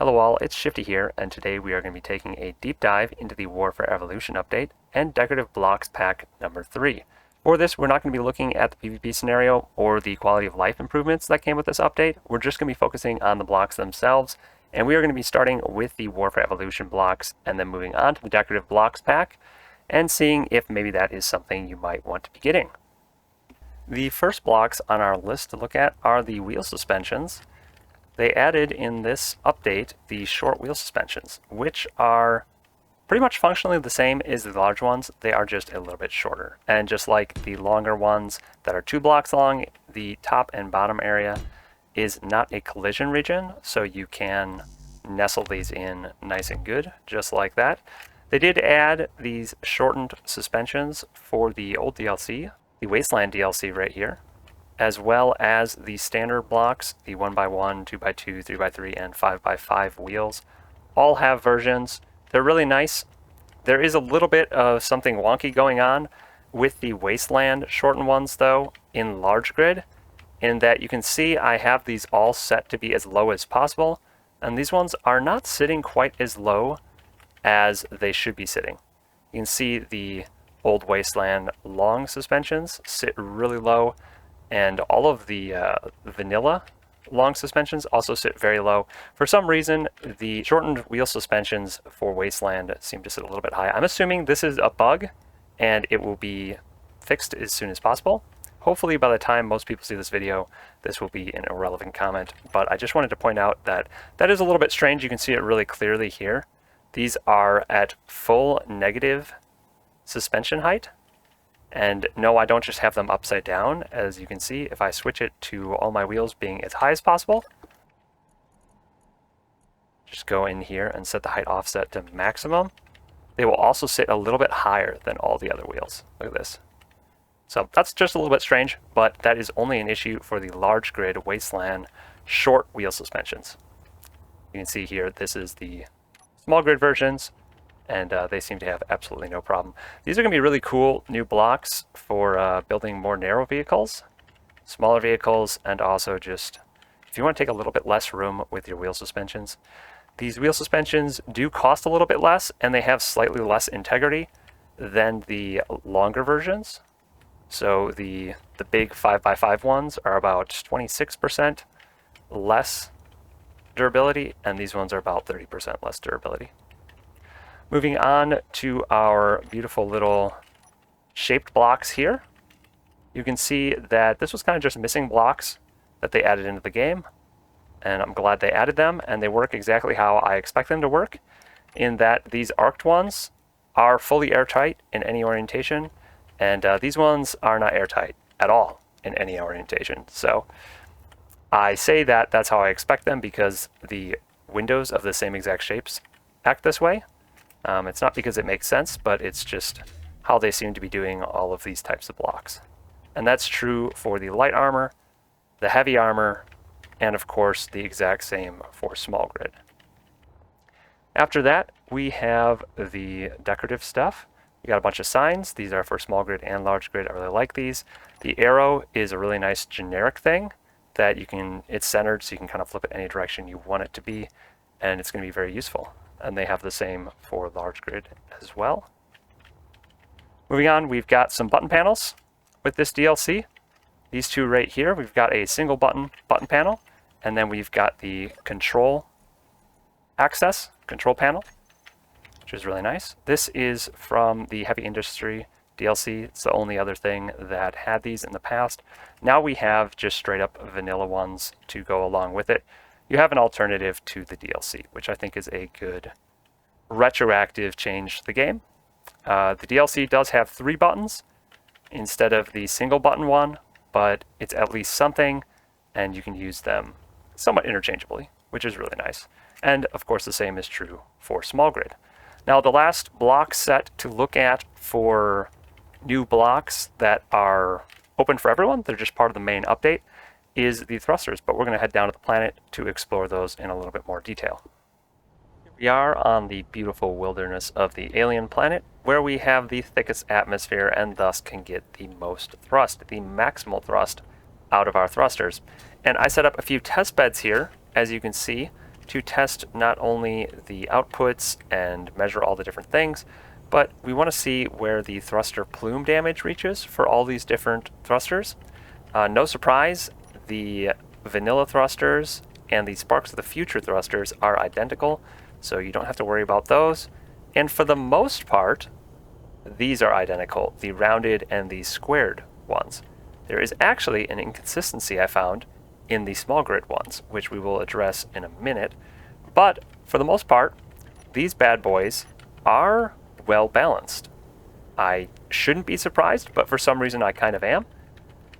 Hello all, it's Shifty here, and today we are going to be taking a deep dive into the War for Evolution update and Decorative Blocks Pack number 3. For this, we're not going to be looking at the PvP scenario or the quality of life improvements that came with this update. We're just going to be focusing on the blocks themselves, and we are going to be starting with the War for Evolution blocks and then moving on to the Decorative Blocks Pack and seeing if maybe that is something you might want to be getting. The first blocks on our list to look at are the wheel suspensions. They added in this update the short wheel suspensions, which are pretty much functionally the same as the large ones. They are just a little bit shorter. And just like the longer ones that are 2 blocks long, the top and bottom area is not a collision region, so you can nestle these in nice and good, just like that. They did add these shortened suspensions for the old DLC, the Wasteland DLC right here, as well as the standard blocks, the 1x1, 2x2, 3x3, and 5x5 wheels. All have versions. They're really nice. There is a little bit of something wonky going on with the Wasteland shortened ones, though, in large grid, in that you can see I have these all set to be as low as possible, and these ones are not sitting quite as low as they should be sitting. You can see the old Wasteland long suspensions sit really low, and all of the vanilla long suspensions also sit very low. For some reason, the shortened wheel suspensions for Wasteland seem to sit a little bit high. I'm assuming this is a bug, and it will be fixed as soon as possible. Hopefully by the time most people see this video, this will be an irrelevant comment, but I just wanted to point out that that is a little bit strange. You can see it really clearly here. These are at full negative suspension height. And no, I don't just have them upside down. As you can see, if I switch it to all my wheels being as high as possible, just go in here and set the height offset to maximum, they will also sit a little bit higher than all the other wheels. Look at this. So that's just a little bit strange, but that is only an issue for the large grid Wasteland short wheel suspensions. You can see here, this is the small grid versions, and they seem to have absolutely no problem. These are going to be really cool new blocks for building more narrow vehicles, smaller vehicles, and also just if you want to take a little bit less room with your wheel suspensions. These wheel suspensions do cost a little bit less, and they have slightly less integrity than the longer versions. So the big 5x5 ones are about 26% less durability, and these ones are about 30% less durability. Moving on to our beautiful little shaped blocks here, you can see that this was kind of just missing blocks that they added into the game, and I'm glad they added them, and they work exactly how I expect them to work, in that these arced ones are fully airtight in any orientation, and these ones are not airtight at all in any orientation. So I say that that's how I expect them because the windows of the same exact shapes act this way. It's not because it makes sense, but it's just how they seem to be doing all of these types of blocks. And that's true for the light armor, the heavy armor, and of course the exact same for small grid. After that, we have the decorative stuff. We got a bunch of signs. These are for small grid and large grid. I really like these. The arrow is a really nice generic thing that it's centered so you can kind of flip it any direction you want it to be, and it's going to be very useful. And they have the same for large grid as well. Moving on, we've got some button panels with this DLC. These two right here, we've got a single button panel, and then we've got the control panel, which is really nice. This is from the Heavy Industry DLC. It's the only other thing that had these in the past. Now we have just straight up vanilla ones to go along with it. You have an alternative to the DLC, which I think is a good retroactive change to the game. The DLC does have 3 buttons instead of the single button one, but it's at least something, and you can use them somewhat interchangeably, which is really nice. And of course the same is true for small grid. Now the last block set to look at for new blocks that are open for everyone, they're just part of the main update, is the thrusters, but we're going to head down to the planet to explore those in a little bit more detail. Here we are on the beautiful wilderness of the alien planet, where we have the thickest atmosphere and thus can get the most thrust, the maximal thrust out of our thrusters. And I set up a few test beds here, as you can see, to test not only the outputs and measure all the different things, but we want to see where the thruster plume damage reaches for all these different thrusters. No surprise, the vanilla thrusters and the Sparks of the Future thrusters are identical, so you don't have to worry about those. And for the most part, these are identical, the rounded and the squared ones. There is actually an inconsistency I found in the small grid ones, which we will address in a minute. But for the most part, these bad boys are well balanced. I shouldn't be surprised, but for some reason I kind of am.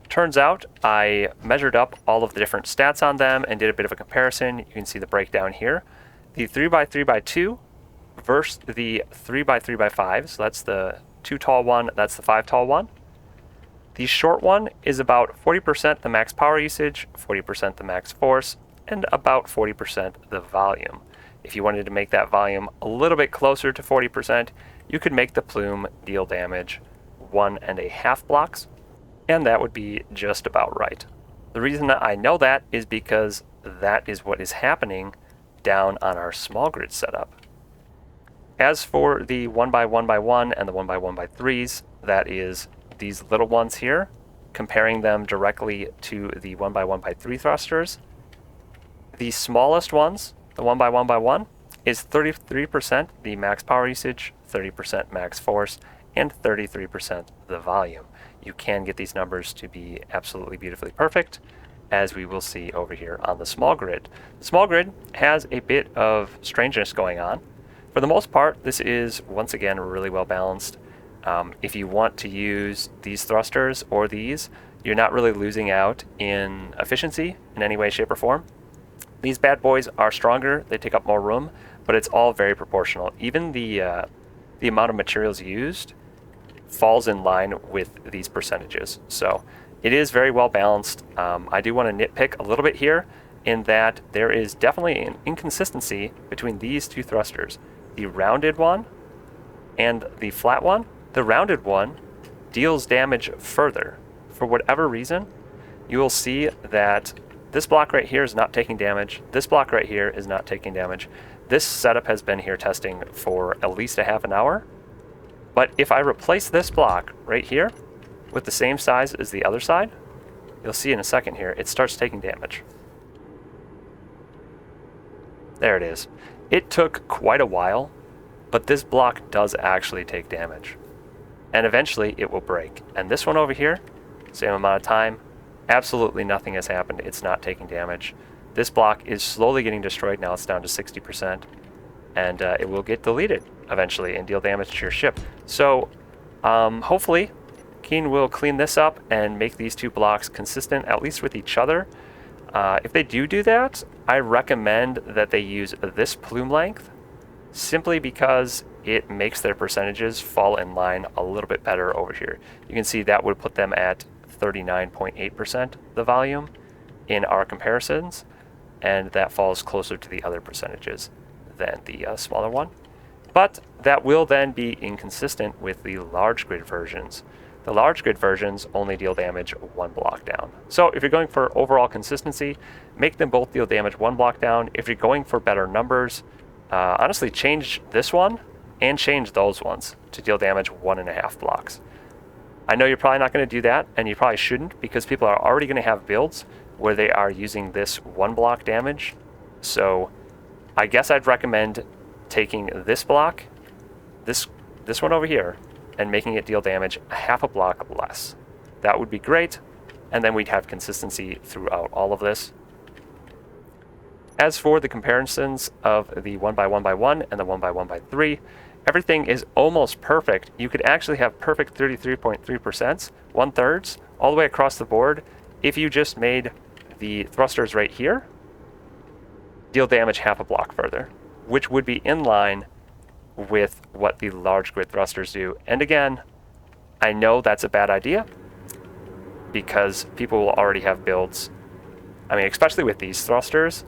Turns out I measured up all of the different stats on them and did a bit of a comparison. You can see the breakdown here. The 3x3x2 versus the 3x3x5, so that's the 2 tall one, that's the 5 tall one. The short one is about 40% the max power usage, 40% the max force, and about 40% the volume. If you wanted to make that volume a little bit closer to 40%, you could make the plume deal damage 1.5 blocks, and that would be just about right. The reason that I know that is because that is what is happening down on our small grid setup. As for the 1x1x1 and the 1x1x3s, that is these little ones here, comparing them directly to the 1x1x3 thrusters, the smallest ones, the 1x1x1, is 33% the max power usage, 30% max force, and 33% the volume. You can get these numbers to be absolutely beautifully perfect, as we will see over here on the small grid. The small grid has a bit of strangeness going on. For the most part, this is, once again, really well balanced. If you want to use these thrusters or these, you're not really losing out in efficiency in any way, shape, or form. These bad boys are stronger, they take up more room, but it's all very proportional. Even the amount of materials used falls in line with these percentages. So it is very well balanced. I do want to nitpick a little bit here in that there is definitely an inconsistency between these two thrusters. The rounded one and the flat one. The rounded one deals damage further. For whatever reason, you will see that this block right here is not taking damage. This block right here is not taking damage. This setup has been here testing for at least a half an hour. But if I replace this block right here with the same size as the other side, you'll see in a second here, it starts taking damage. There it is. It took quite a while, but this block does actually take damage. And eventually it will break. And this one over here, same amount of time, absolutely nothing has happened. It's not taking damage. This block is slowly getting destroyed. Now it's down to 60%. And it will get deleted eventually and deal damage to your ship. So hopefully Keen will clean this up and make these two blocks consistent, at least with each other. If they do that, I recommend that they use this plume length simply because it makes their percentages fall in line a little bit better over here. You can see that would put them at 39.8% the volume in our comparisons, and that falls closer to the other percentages than the smaller one. But that will then be inconsistent with the large grid versions. The large grid versions only deal damage one block down. So if you're going for overall consistency, make them both deal damage one block down. If you're going for better numbers, honestly change this one and change those ones to deal damage 1.5 blocks. I know you're probably not going to do that, and you probably shouldn't, because people are already going to have builds where they are using this one block damage. So I guess I'd recommend taking this block, this one over here, and making it deal damage 1/2 block less. That would be great, and then we'd have consistency throughout all of this. As for the comparisons of the 1x1x1 and the 1x1x3, everything is almost perfect. You could actually have perfect 33.3%, 1/3, all the way across the board if you just made the thrusters right here deal damage 1/2 block further, which would be in line with what the large grid thrusters do. And again, I know that's a bad idea because people will already have builds. I mean, especially with these thrusters,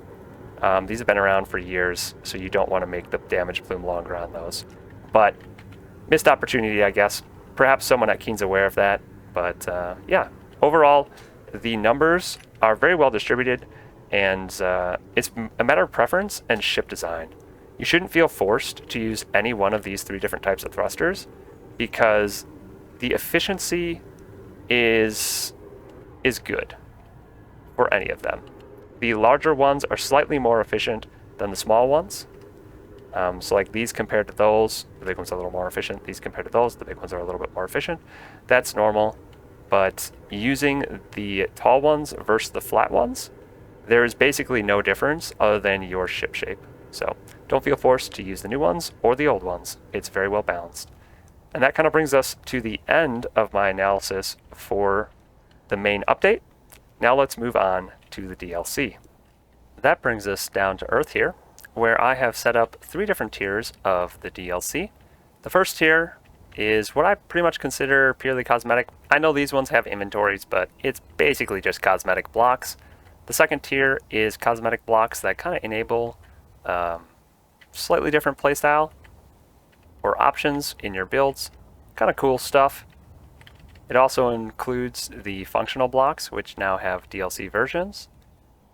these have been around for years, so you don't want to make the damage plume longer on those. But missed opportunity, I guess. Perhaps someone at Keen's aware of that. But yeah, overall, the numbers are very well distributed, And it's a matter of preference and ship design. You shouldn't feel forced to use any one of these 3 different types of thrusters because the efficiency is good for any of them. The larger ones are slightly more efficient than the small ones. So like these compared to those, the big ones are a little more efficient. These compared to those, the big ones are a little bit more efficient. That's normal. But using the tall ones versus the flat ones, there is basically no difference other than your ship shape. So don't feel forced to use the new ones or the old ones. It's very well balanced. And that kind of brings us to the end of my analysis for the main update. Now let's move on to the DLC. That brings us down to Earth here, where I have set up 3 different tiers of the DLC. The first tier is what I pretty much consider purely cosmetic. I know these ones have inventories, but it's basically just cosmetic blocks. The second tier is cosmetic blocks that kind of enable slightly different playstyle or options in your builds. Kind of cool stuff. It also includes the functional blocks, which now have DLC versions.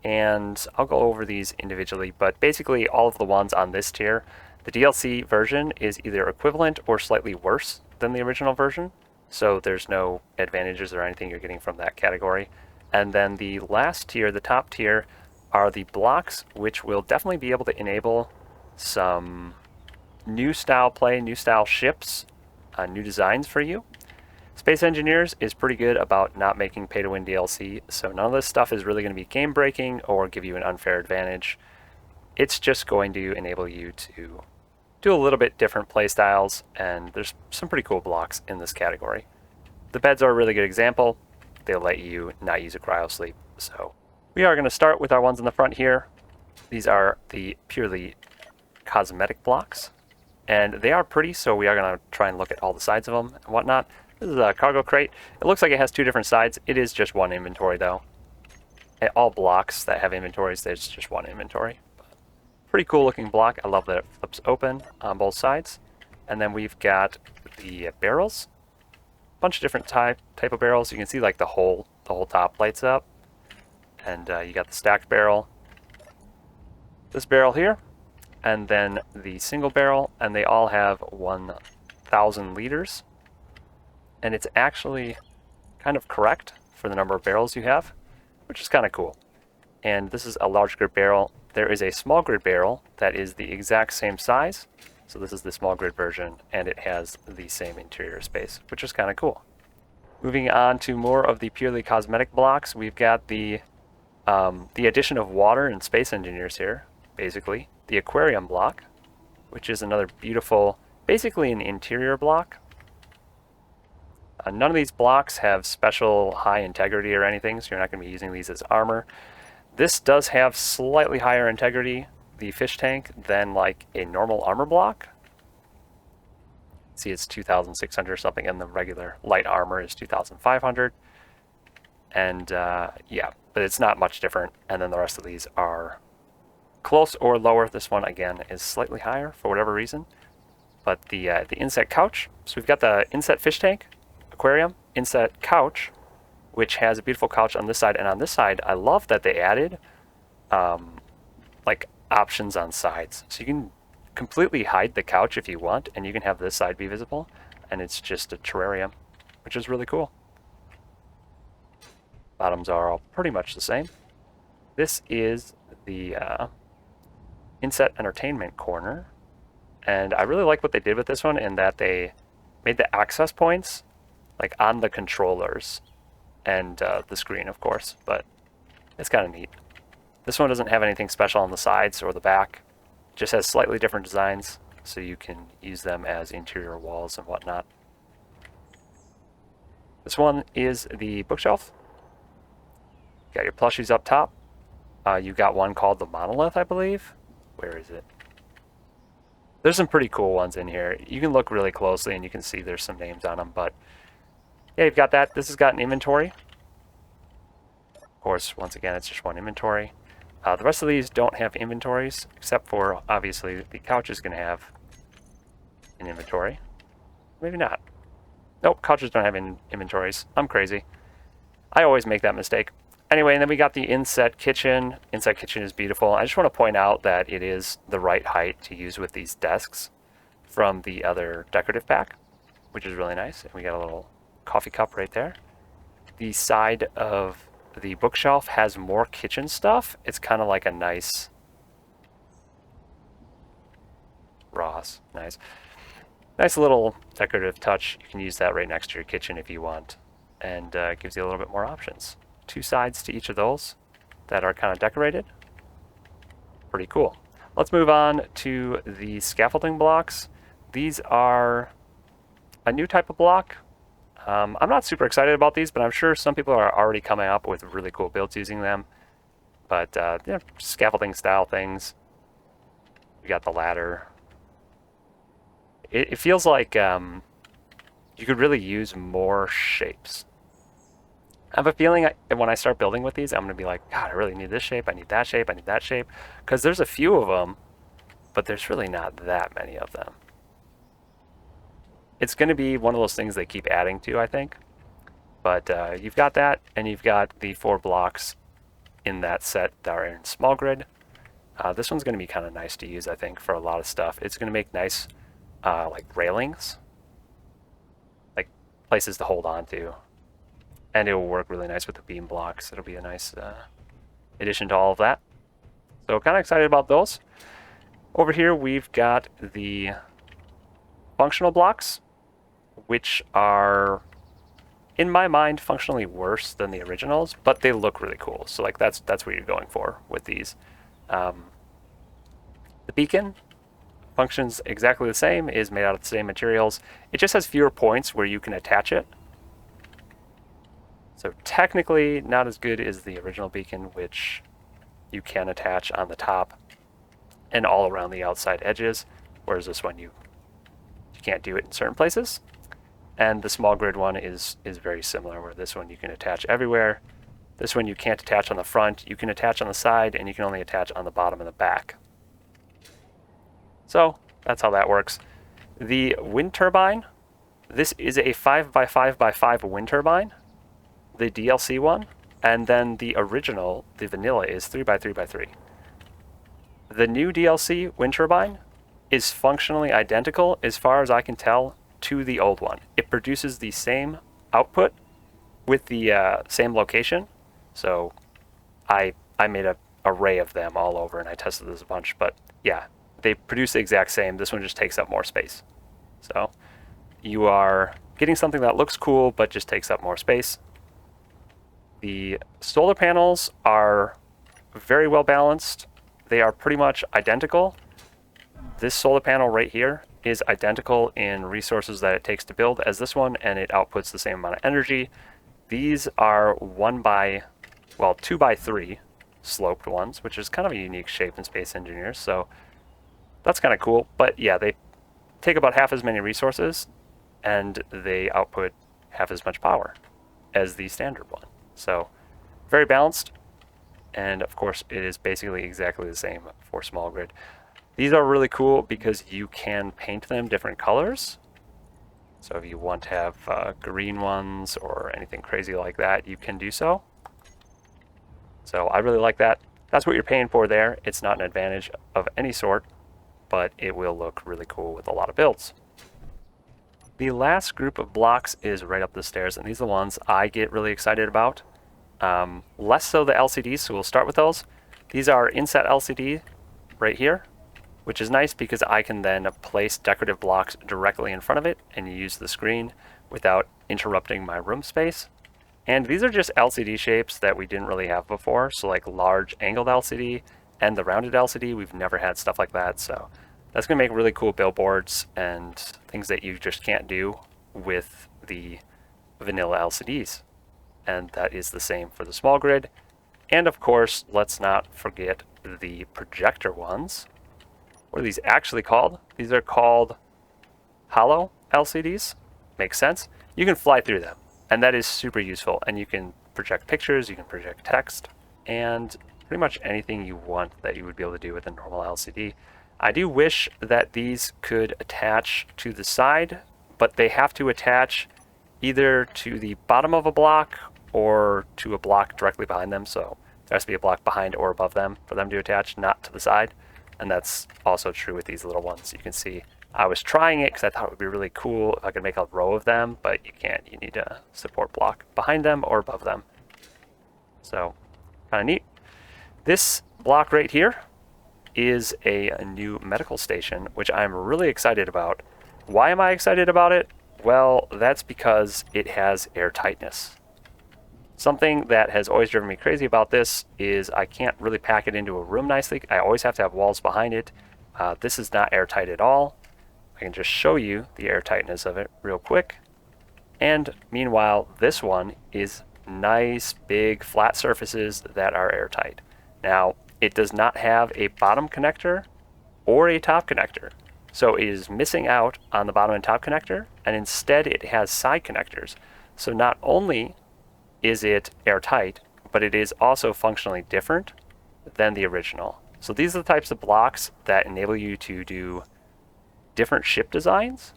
And I'll go over these individually, but basically all of the ones on this tier, the DLC version is either equivalent or slightly worse than the original version. So there's no advantages or anything you're getting from that category. And then the last tier, the top tier, are the blocks, which will definitely be able to enable some new style play, new style ships, new designs for you. Space Engineers is pretty good about not making pay-to-win DLC, so none of this stuff is really going to be game-breaking or give you an unfair advantage. It's just going to enable you to do a little bit different playstyles, and there's some pretty cool blocks in this category. The beds are a really good example. They'll let you not use a cryosleep. So we are going to start with our ones in the front here. These are the purely cosmetic blocks, and they are pretty, so we are going to try and look at all the sides of them and whatnot. This is a cargo crate. It looks like it has 2 different sides. It is just one inventory though. At all blocks that have inventories, there's just one inventory. Pretty cool looking block. I love that it flips open on both sides. And then we've got the barrels. Bunch of different type of barrels. You can see like the whole top lights up. And you got the stacked barrel. This barrel here. And then the single barrel. And they all have 1,000 liters. And it's actually kind of correct for the number of barrels you have, which is kind of cool. And this is a large grid barrel. There is a small grid barrel that is the exact same size. So this is the small grid version, and it has the same interior space, which is kind of cool. Moving on to more of the purely cosmetic blocks, we've got the addition of water and Space Engineers here, basically. The aquarium block, which is another beautiful, basically an interior block. None of these blocks have special high integrity or anything, so you're not going to be using these as armor. This does have slightly higher integrity, the fish tank, than like a normal armor block. See, it's 2,600 or something, and the regular light armor is 2,500. And yeah, but it's not much different. And then the rest of these are close or lower. This one, again, is slightly higher for whatever reason. But the inset couch, so we've got the inset fish tank, aquarium, inset couch, which has a beautiful couch on this side, and on this side I love that they added like options on sides, so you can completely hide the couch if you want, and you can have this side be visible, and it's just a terrarium, which is really cool. Bottoms are all pretty much the same. This is the inset entertainment corner, and I really like what they did with this one in that they made the access points like on the controllers and the screen, of course, but it's kind of neat. This one doesn't have anything special on the sides or the back. It just has slightly different designs, so you can use them as interior walls and whatnot. This one is the bookshelf. You got your plushies up top. You got one called the Monolith, I believe. Where is it? There's some pretty cool ones in here. You can look really closely and you can see there's some names on them, but yeah, you've got that. This has got an inventory. Of course, once again, it's just one inventory. The rest of these don't have inventories, except for, obviously, the couch is going to have an inventory. Maybe not. Nope, couches don't have inventories. I'm crazy. I always make that mistake. Anyway, and then we got the inset kitchen. Inset kitchen is beautiful. I just want to point out that it is the right height to use with these desks from the other decorative pack, which is really nice. And we got a little coffee cup right there. The side of the bookshelf has more kitchen stuff. It's kind of like a nice Ross, nice little decorative touch. You can use that right next to your kitchen if you want, and it gives you a little bit more options. Two sides to each of those that are kind of decorated. Pretty cool. Let's move on to the scaffolding blocks. These are a new type of block. I'm not super excited about these, but I'm sure some people are already coming up with really cool builds using them. But scaffolding style things. We got the ladder. It feels like you could really use more shapes. I have a feeling when I start building with these, I'm going to be like, God, I really need this shape, I need that shape, I need that shape. Because there's a few of them, but there's really not that many of them. It's going to be one of those things they keep adding to, I think. But you've got that, and you've got the 4 blocks in that set that are in small grid. This one's going to be kind of nice to use, I think, for a lot of stuff. It's going to make nice like railings, like places to hold on to. And it will work really nice with the beam blocks. It'll be a nice addition to all of that. So kind of excited about those. Over here we've got the functional blocks, which are, in my mind, functionally worse than the originals, but they look really cool. So like that's what you're going for with these. The beacon functions exactly the same, is made out of the same materials. It just has fewer points where you can attach it. So technically not as good as the original beacon, which you can attach on the top and all around the outside edges, whereas this one you can't do it in certain places. And the small grid one is very similar, where this one you can attach everywhere. This one you can't attach on the front, you can attach on the side, and you can only attach on the bottom and the back. So that's how that works. The wind turbine, this is a 5x5x5 wind turbine, the DLC one, and then the original, the vanilla, is 3x3x3. The new DLC wind turbine is functionally identical, as far as I can tell, to the old one. It produces the same output with the same location. So I made an array of them all over, and I tested this a bunch. But yeah, they produce the exact same. This one just takes up more space. So you are getting something that looks cool, but just takes up more space. The solar panels are very well balanced. They are pretty much identical. This solar panel right here is identical in resources that it takes to build as this one, and it outputs the same amount of energy. These are 2x3 sloped ones, which is kind of a unique shape in Space Engineers, so that's kind of cool. But yeah, they take about half as many resources, and they output half as much power as the standard one. So very balanced, and of course it is basically exactly the same for small grid. These are really cool because you can paint them different colors. So if you want to have green ones or anything crazy like that, you can do so. So I really like that. That's what you're paying for there. It's not an advantage of any sort, but it will look really cool with a lot of builds. The last group of blocks is right up the stairs, and these are the ones I get really excited about. Less so the LCDs, so we'll start with those. These are inset LCD right here, which is nice because I can then place decorative blocks directly in front of it and use the screen without interrupting my room space. And these are just LCD shapes that we didn't really have before, so like large angled LCD and the rounded LCD, we've never had stuff like that, so that's going to make really cool billboards and things that you just can't do with the vanilla LCDs. And that is the same for the small grid. And of course, let's not forget the projector ones. What are these actually called? These are called hollow LCDs. Makes sense. You can fly through them, and that is super useful. And you can project pictures, you can project text, and pretty much anything you want that you would be able to do with a normal LCD. I do wish that these could attach to the side, but they have to attach either to the bottom of a block or to a block directly behind them. So there has to be a block behind or above them for them to attach, not to the side. And that's also true with these little ones. You can see I was trying it because I thought it would be really cool if I could make a row of them, but you can't. You need a support block behind them or above them. So kind of neat. This block right here is a new medical station, which I'm really excited about. Why am I excited about it? Well, that's because it has airtightness. Something that has always driven me crazy about this is I can't really pack it into a room nicely. I always have to have walls behind it. This is not airtight at all. I can just show you the airtightness of it real quick. And meanwhile, this one is nice, big, flat surfaces that are airtight. Now, it does not have a bottom connector or a top connector. So it is missing out on the bottom and top connector, and instead it has side connectors. So not only is it airtight, but it is also functionally different than the original. So these are the types of blocks that enable you to do different ship designs,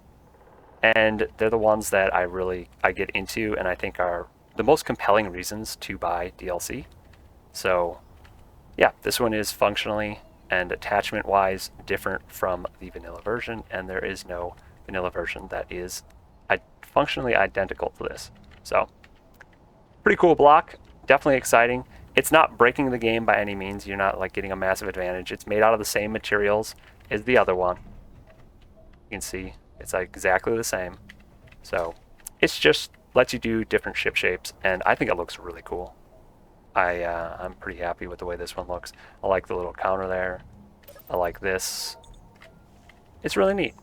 and they're the ones that I get into and I think are the most compelling reasons to buy DLC. So yeah, this one is functionally and attachment-wise different from the vanilla version, and there is no vanilla version that is functionally identical to this. So pretty cool block, definitely exciting. It's not breaking the game by any means. You're not like getting a massive advantage. It's made out of the same materials as the other one. You can see it's like exactly the same. So it's just lets you do different ship shapes, and I think it looks really cool. I'm pretty happy with the way this one looks. I like the little counter there. I like this. It's really neat.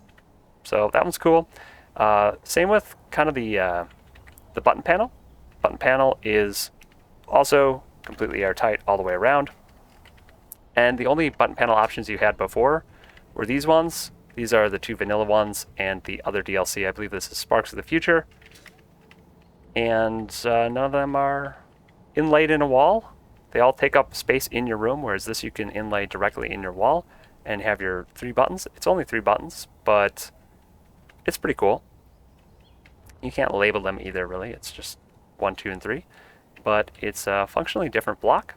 So that one's cool. Same with kind of the button panel. Button panel is also completely airtight all the way around. And the only button panel options you had before were these ones. These are the two vanilla ones and the other DLC. I believe this is Sparks of the Future. And none of them are inlaid in a wall. They all take up space in your room, whereas this you can inlay directly in your wall and have your 3 buttons. It's only 3 buttons, but it's pretty cool. You can't label them either, really. It's just 1, 2, and 3. But it's a functionally different block,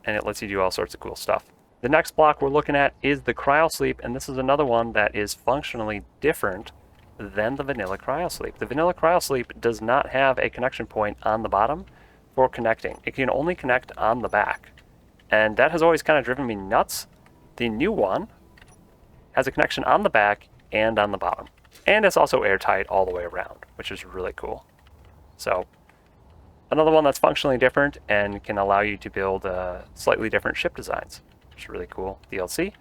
and it lets you do all sorts of cool stuff. The next block we're looking at is the Cryosleep, and this is another one that is functionally different than the vanilla Cryosleep. The vanilla Cryosleep does not have a connection point on the bottom for connecting. It can only connect on the back, and that has always kind of driven me nuts. The new one has a connection on the back and on the bottom, and it's also airtight all the way around, which is really cool. So another one that's functionally different and can allow you to build slightly different ship designs, which is really cool. DLC,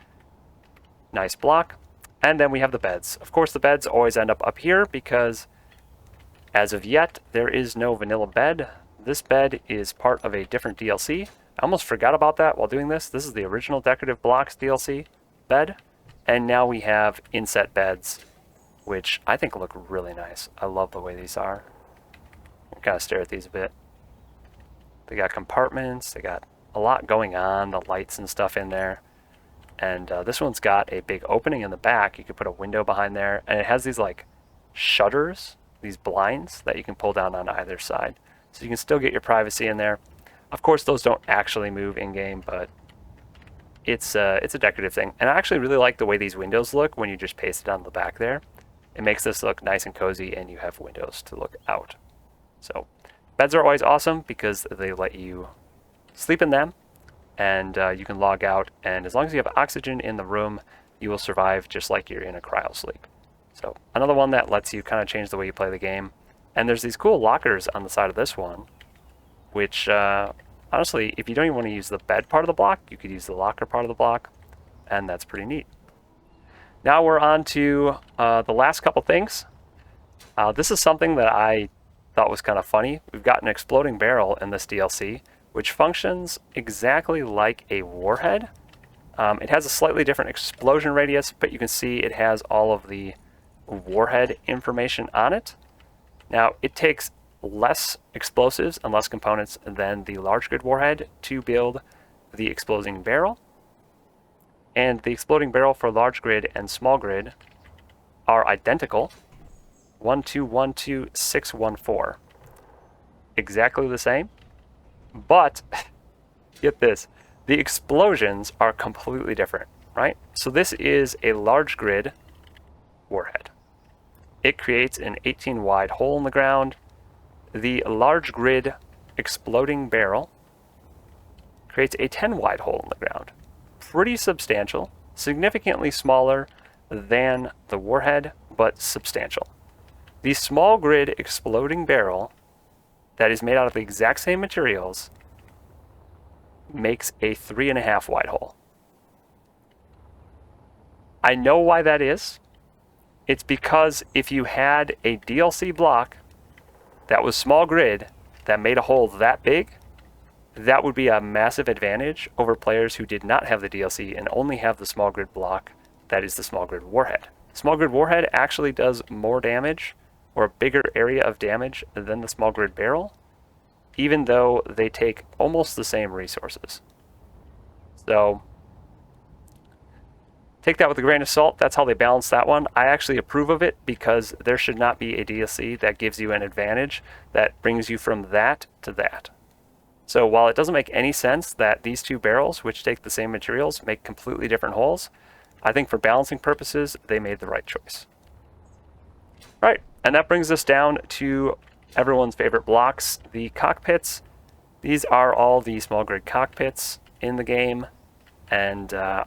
nice block. And then we have the beds. Of course, the beds always end up here because as of yet, there is no vanilla bed. This bed is part of a different DLC. I almost forgot about that while doing this. This is the original Decorative Blocks DLC bed. And now we have inset beds, which I think look really nice. I love the way these are. I'll kind of stare at these a bit. They got compartments. They got a lot going on, the lights and stuff in there. And this one's got a big opening in the back. You could put a window behind there. And it has these like shutters, these blinds that you can pull down on either side. So you can still get your privacy in there. Of course, those don't actually move in-game, but it's a decorative thing. And I actually really like the way these windows look when you just paste it on the back there. It makes this look nice and cozy, and you have windows to look out. So beds are always awesome because they let you sleep in them. And you can log out, and as long as you have oxygen in the room, you will survive just like you're in a cryosleep. So another one that lets you kind of change the way you play the game. And there's these cool lockers on the side of this one, which honestly, if you don't even want to use the bed part of the block, you could use the locker part of the block, and that's pretty neat. Now we're on to the last couple things. This is something that I thought was kind of funny. We've got an exploding barrel in this DLC, which functions exactly like a warhead. It has a slightly different explosion radius, but you can see it has all of the warhead information on it. Now, it takes less explosives and less components than the large grid warhead to build the exploding barrel. And the exploding barrel for large grid and small grid are identical. 1212614. exactly the same, but get this, the explosions are completely different, right? So this is a large grid warhead. It creates an 18 wide hole in the ground. The large grid exploding barrel creates a 10 wide hole in the ground. Pretty substantial, significantly smaller than the warhead, but substantial. The small grid exploding barrel that is made out of the exact same materials makes a 3.5 wide hole. I know why that is. It's because if you had a DLC block that was small grid that made a hole that big, that would be a massive advantage over players who did not have the DLC and only have the small grid block that is the small grid warhead. Small grid warhead actually does more damage, or a bigger area of damage, than the small grid barrel, even though they take almost the same resources. So take that with a grain of salt. That's how they balance that one. I actually approve of it because there should not be a DLC that gives you an advantage that brings you from that to that. So while it doesn't make any sense that these two barrels, which take the same materials, make completely different holes, I think for balancing purposes, they made the right choice. Right, and that brings us down to everyone's favorite blocks, the cockpits. These are all the small grid cockpits in the game, and I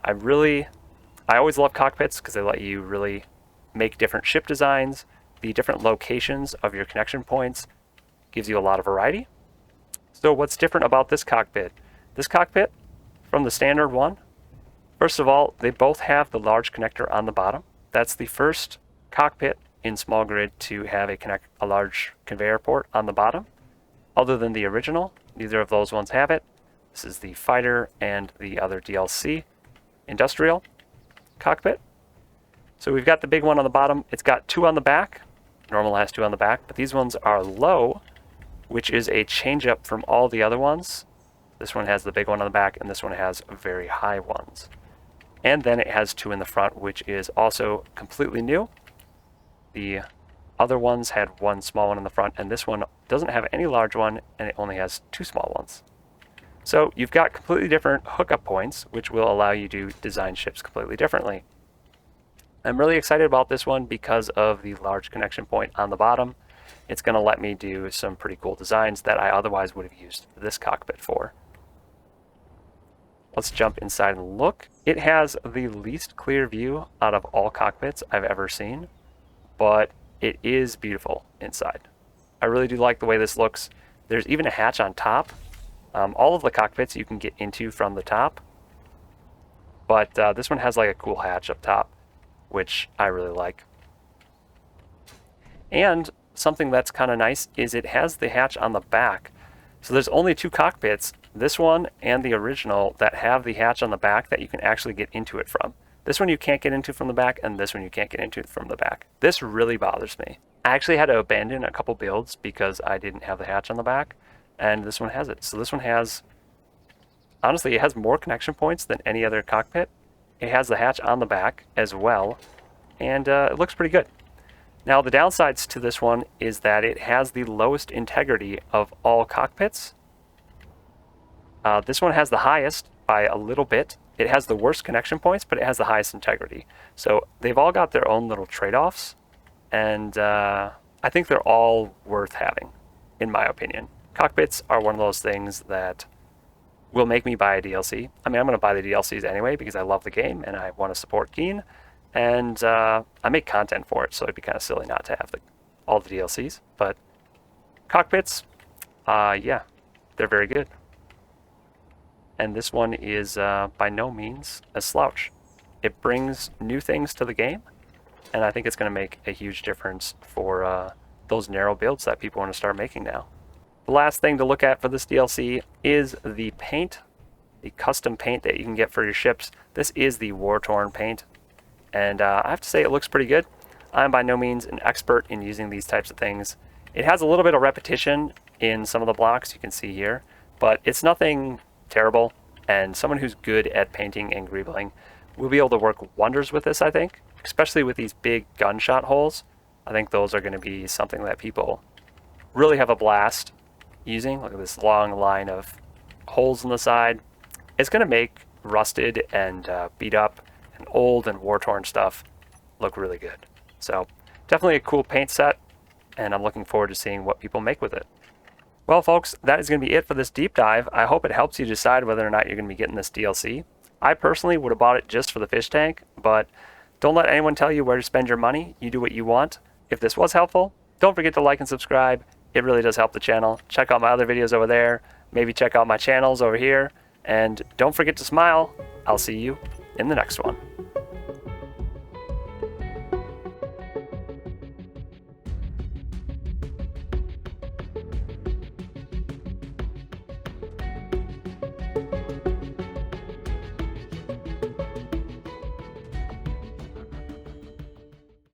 always love cockpits because they let you really make different ship designs. The different locations of your connection points gives you a lot of variety. So what's different about this cockpit? This cockpit, from the standard one, first of all, they both have the large connector on the bottom. That's the first cockpit in small grid to have a large conveyor port on the bottom. Other than the original, neither of those ones have it. This is the fighter and the other DLC industrial cockpit. So we've got the big one on the bottom. It's got two on the back. Normal has two on the back, but these ones are low, which is a change up from all the other ones. This one has the big one on the back, and this one has very high ones. And then it has two in the front, which is also completely new. The other ones had one small one in the front, and this one doesn't have any large one, and it only has two small ones. So you've got completely different hookup points, which will allow you to design ships completely differently. I'm really excited about this one because of the large connection point on the bottom. It's going to let me do some pretty cool designs that I otherwise would have used this cockpit for. Let's jump inside and look. It has the least clear view out of all cockpits I've ever seen, but it is beautiful inside. I really do like the way this looks. There's even a hatch on top. All of the cockpits you can get into from the top, but this one has like a cool hatch up top, which I really like. And something that's kind of nice is it has the hatch on the back. So there's only two cockpits, this one and the original, that have the hatch on the back that you can actually get into it from. This one you can't get into from the back, and this one you can't get into from the back. This really bothers me. I actually had to abandon a couple builds because I didn't have the hatch on the back, and this one has it. So this one has, honestly, it has more connection points than any other cockpit. It has the hatch on the back as well, and it looks pretty good. Now the downsides to this one is that it has the lowest integrity of all cockpits. This one has the highest by a little bit. It has the worst connection points, but it has the highest integrity. So they've all got their own little trade-offs, and I think they're all worth having, in my opinion. Cockpits are one of those things that will make me buy a DLC. I mean, I'm going to buy the DLCs anyway because I love the game and I want to support Keen. And I make content for it, so it'd be kind of silly not to have all the DLCs. But cockpits, yeah, they're very good. And this one is by no means a slouch. It brings new things to the game, and I think it's going to make a huge difference for those narrow builds that people want to start making now. The last thing to look at for this DLC is the paint, the custom paint that you can get for your ships. This is the war-torn paint. And I have to say it looks pretty good. I'm by no means an expert in using these types of things. It has a little bit of repetition in some of the blocks you can see here, but it's nothing terrible, and someone who's good at painting and greebling will be able to work wonders with this, I think, especially with these big gunshot holes. I think those are going to be something that people really have a blast using. Look at this long line of holes on the side. It's going to make rusted and beat up and old and war-torn stuff look really good. So definitely a cool paint set, and I'm looking forward to seeing what people make with it. Well, folks, that is going to be it for this deep dive. I hope it helps you decide whether or not you're going to be getting this DLC. I personally would have bought it just for the fish tank, but don't let anyone tell you where to spend your money. You do what you want. If this was helpful, don't forget to like and subscribe. It really does help the channel. Check out my other videos over there. Maybe check out my channels over here. And don't forget to smile. I'll see you in the next one.